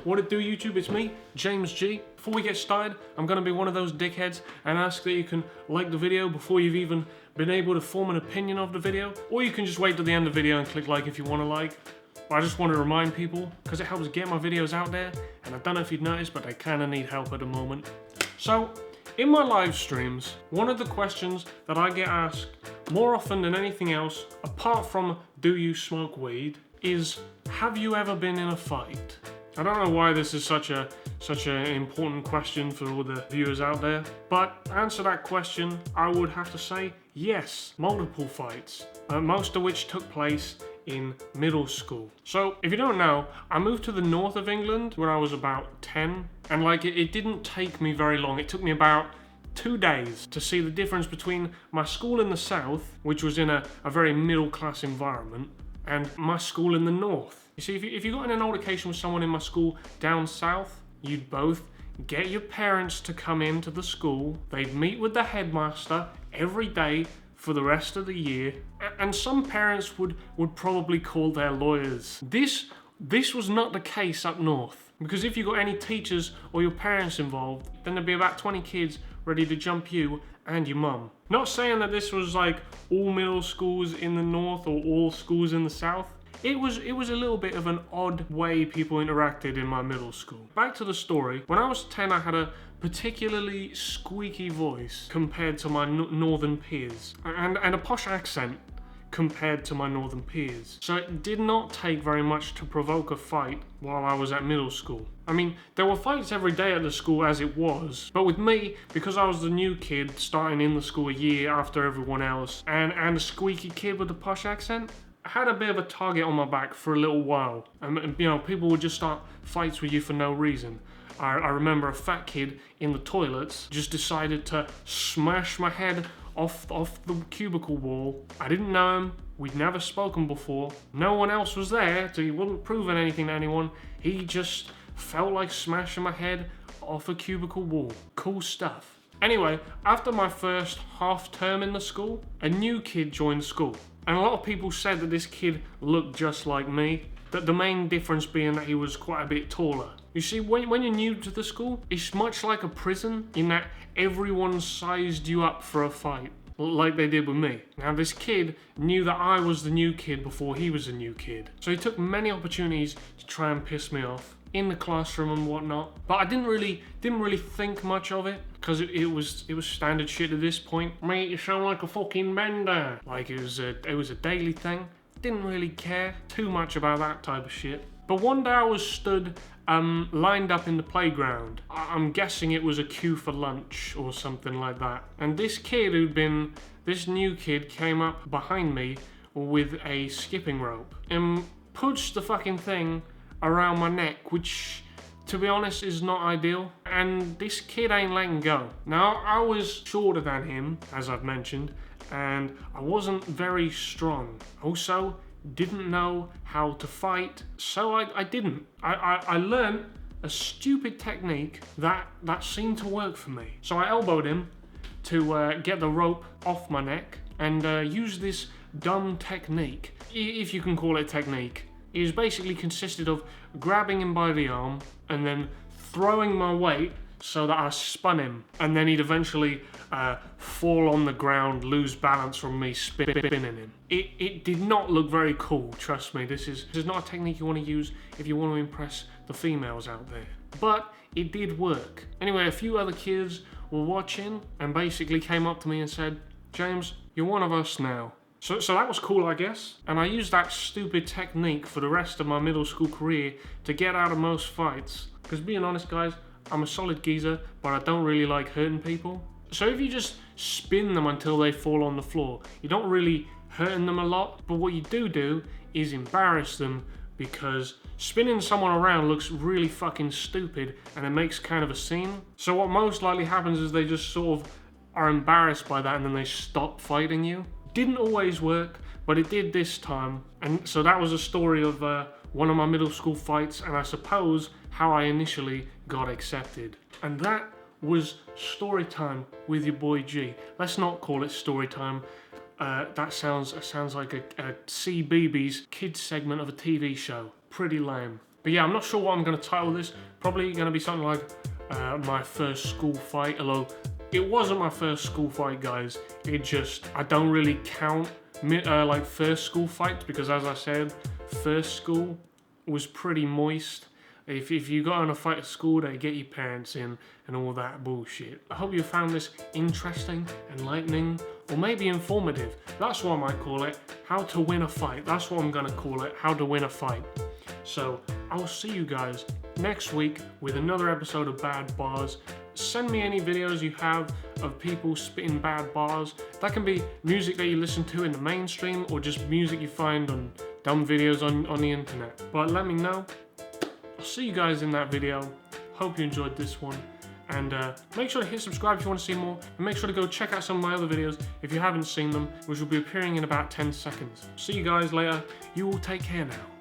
What it do, YouTube? It's me, James G. Before we get started, I'm going to be one of those dickheads and ask that you can like the video before you've even been able to form an opinion of the video, or you can just wait till the end of the video and click like if you want to like. But I just want to remind people, because it helps get my videos out there, and I don't know if you've noticed, but I kind of need help at the moment. So, in my live streams, one of the questions that I get asked more often than anything else, apart from do you smoke weed, is have you ever been in a fight? I don't know why this is such an important question for all the viewers out there, but to answer that question, I would have to say yes, multiple fights, most of which took place in middle school. So, if you don't know, I moved to the north of England when I was about 10, and it didn't take me very long. It took me about 2 days to see the difference between my school in the south, which was in a very middle-class environment, and my school in the north. You see, if you got in an altercation with someone in my school down south, you'd both get your parents to come into the school, they'd meet with the headmaster every day for the rest of the year, and some parents would probably call their lawyers. This was not the case up north, because if you got any teachers or your parents involved, then there'd be about 20 kids ready to jump you and your mum. Not saying that this was like all middle schools in the north or all schools in the south. It was a little bit of an odd way people interacted in my middle school. Back to the story. When I was 10, I had a particularly squeaky voice compared to my northern peers, and a posh accent compared to my northern peers. So it did not take very much to provoke a fight while I was at middle school. I mean, there were fights every day at the school as it was, but with me, because I was the new kid starting in the school a year after everyone else, and a squeaky kid with a posh accent, I had a bit of a target on my back for a little while. And you know, people would just start fights with you for no reason. I remember a fat kid in the toilets just decided to smash my head off the cubicle wall. I didn't know him, we'd never spoken before, no one else was there, so he wasn't proving anything to anyone. He just felt like smashing my head off a cubicle wall. Cool stuff. Anyway, after my first half term in the school, a new kid joined school. And a lot of people said that this kid looked just like me, that the main difference being that he was quite a bit taller. You see, when you're new to the school, it's much like a prison in that everyone sized you up for a fight, like they did with me. Now, this kid knew that I was the new kid before he was a new kid, so he took many opportunities to try and piss me off in the classroom and whatnot. But I didn't really think much of it, because it was standard shit at this point. Mate, you sound like a fucking bender. Like it was a daily thing. Didn't really care too much about that type of shit. But one day I was stood lined up in the playground. I'm guessing it was a queue for lunch or something like that. And this new kid came up behind me with a skipping rope and pushed the fucking thing around my neck, which, to be honest, is not ideal. And this kid ain't letting go. Now, I was shorter than him, as I've mentioned, and I wasn't very strong. Also, didn't know how to fight, so I didn't. I learned a stupid technique that seemed to work for me. So I elbowed him to get the rope off my neck and use this dumb technique, if you can call it technique. It basically consisted of grabbing him by the arm and then throwing my weight so that I spun him, and then he'd eventually fall on the ground, lose balance from me spinning him. It did not look very cool, trust me. This is not a technique you want to use if you want to impress the females out there. But it did work. Anyway, a few other kids were watching and basically came up to me and said, "James, you're one of us now." So that was cool, I guess. And I used that stupid technique for the rest of my middle school career to get out of most fights. Because being honest, guys, I'm a solid geezer, but I don't really like hurting people. So if you just spin them until they fall on the floor, you're not really hurting them a lot. But what you do is embarrass them, because spinning someone around looks really fucking stupid and it makes kind of a scene. So what most likely happens is they just sort of are embarrassed by that and then they stop fighting you. Didn't always work, but it did this time. And so that was a story of one of my middle school fights, and I suppose how I initially got accepted. And that was story time with your boy G. Let's not call it story time. That sounds like a CBeebies kids segment of a TV show. Pretty lame. But yeah, I'm not sure what I'm going to title this. Probably going to be something like my first school fight, although it wasn't my first school fight, guys. I don't really count like first school fights, because as I said, first school was pretty moist. If you got in a fight at school, they get your parents in and all that bullshit. I hope you found this interesting, enlightening, or maybe informative. That's what I might call it. How to win a fight. That's what I'm gonna call it. How to win a fight. So I'll see you guys next week with another episode of Bad Bars. Send me any videos you have of people spitting bad bars. That can be music that you listen to in the mainstream, or just music you find on dumb videos on the internet. But let me know. I'll see you guys in that video. Hope you enjoyed this one. And make sure to hit subscribe if you want to see more. And make sure to go check out some of my other videos if you haven't seen them, which will be appearing in about 10 seconds. See you guys later. You all take care now.